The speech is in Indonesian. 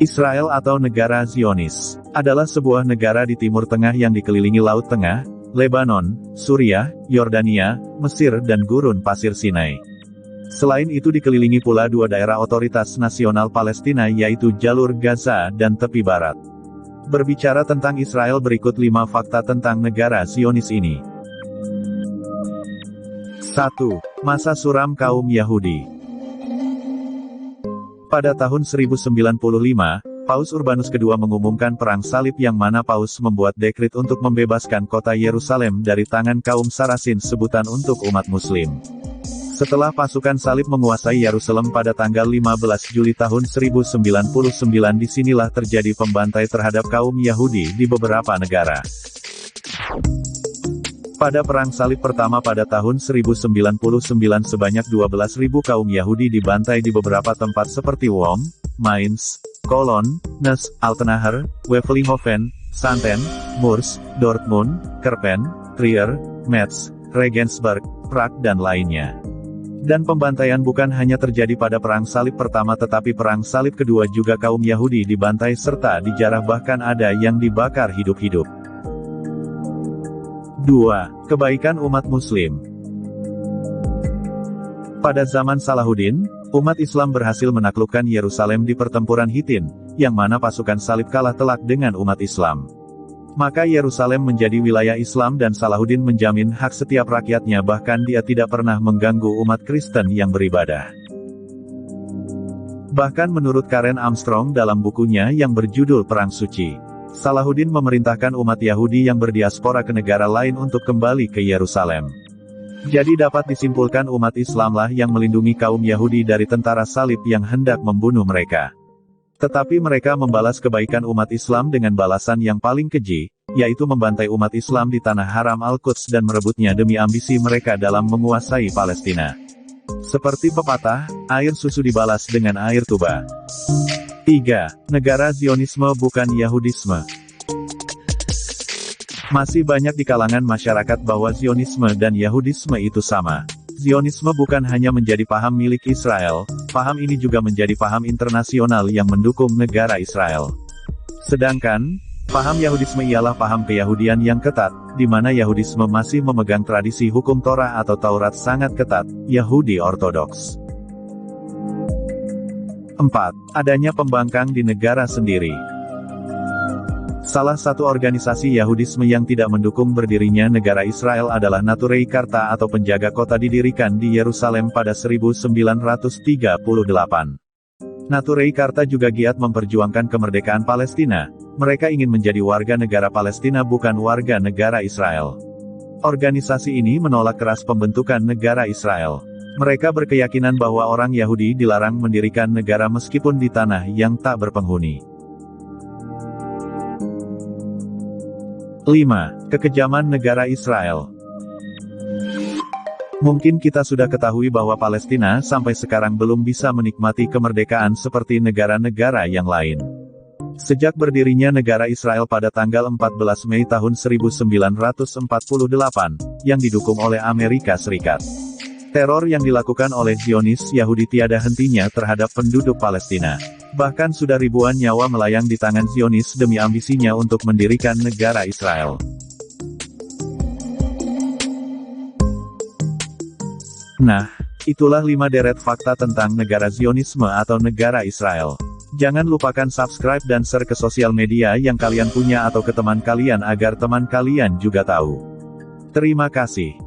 Israel atau negara Zionis adalah sebuah negara di Timur Tengah yang dikelilingi Laut Tengah, Lebanon, Suriah, Yordania, Mesir dan gurun pasir Sinai. Selain itu dikelilingi pula dua daerah otoritas nasional Palestina yaitu Jalur Gaza dan Tepi Barat. Berbicara tentang Israel berikut 5 fakta tentang negara Zionis ini. 1. Masa suram kaum Yahudi. Pada tahun 1095, Paus Urbanus II mengumumkan perang salib yang mana Paus membuat dekrit untuk membebaskan kota Yerusalem dari tangan kaum Sarasin sebutan untuk umat Muslim. Setelah pasukan salib menguasai Yerusalem pada tanggal 15 Juli tahun 1099 disinilah terjadi pembantai terhadap kaum Yahudi di beberapa negara. Pada perang salib pertama pada tahun 1099 sebanyak 12.000 kaum Yahudi dibantai di beberapa tempat seperti Worms, Mainz, Cologne, Neuss, Altenacher, Wevelinghoven, Xanten, Murs, Dortmund, Kerpen, Trier, Metz, Regensburg, Prague dan lainnya. Dan pembantaian bukan hanya terjadi pada perang salib pertama tetapi perang salib kedua juga kaum Yahudi dibantai serta dijarah bahkan ada yang dibakar hidup-hidup. 2. Kebaikan umat Muslim. Pada zaman Salahuddin, umat Islam berhasil menaklukkan Yerusalem di pertempuran Hittin, yang mana pasukan salib kalah telak dengan umat Islam. Maka Yerusalem menjadi wilayah Islam dan Salahuddin menjamin hak setiap rakyatnya bahkan dia tidak pernah mengganggu umat Kristen yang beribadah. Bahkan menurut Karen Armstrong dalam bukunya yang berjudul Perang Suci, Salahuddin memerintahkan umat Yahudi yang berdiaspora ke negara lain untuk kembali ke Yerusalem. Jadi dapat disimpulkan umat Islamlah yang melindungi kaum Yahudi dari tentara salib yang hendak membunuh mereka. Tetapi mereka membalas kebaikan umat Islam dengan balasan yang paling keji, yaitu membantai umat Islam di tanah haram Al-Quds dan merebutnya demi ambisi mereka dalam menguasai Palestina. Seperti pepatah, air susu dibalas dengan air tuba. 3. Negara Zionisme bukan Yahudisme. Masih banyak di kalangan masyarakat bahwa Zionisme dan Yahudisme itu sama. Zionisme bukan hanya menjadi paham milik Israel, paham ini juga menjadi paham internasional yang mendukung negara Israel. Sedangkan, paham Yahudisme ialah paham keyahudian yang ketat, di mana Yahudisme masih memegang tradisi hukum Torah atau Taurat sangat ketat, Yahudi Ortodoks. 4. Adanya pembangkang di negara sendiri. Salah satu organisasi Yahudisme yang tidak mendukung berdirinya negara Israel adalah Naturei Karta atau penjaga kota didirikan di Yerusalem pada 1938. Naturei Karta juga giat memperjuangkan kemerdekaan Palestina. Mereka ingin menjadi warga negara Palestina bukan warga negara Israel. Organisasi ini menolak keras pembentukan negara Israel. Mereka berkeyakinan bahwa orang Yahudi dilarang mendirikan negara meskipun di tanah yang tak berpenghuni. 5. Kekejaman negara Israel. Mungkin kita sudah ketahui bahwa Palestina sampai sekarang belum bisa menikmati kemerdekaan seperti negara-negara yang lain. Sejak berdirinya negara Israel pada tanggal 14 Mei tahun 1948, yang didukung oleh Amerika Serikat. Teror yang dilakukan oleh Zionis Yahudi tiada hentinya terhadap penduduk Palestina. Bahkan sudah ribuan nyawa melayang di tangan Zionis demi ambisinya untuk mendirikan negara Israel. Nah, itulah 5 deret fakta tentang negara Zionisme atau negara Israel. Jangan lupakan subscribe dan share ke sosial media yang kalian punya atau ke teman kalian agar teman kalian juga tahu. Terima kasih.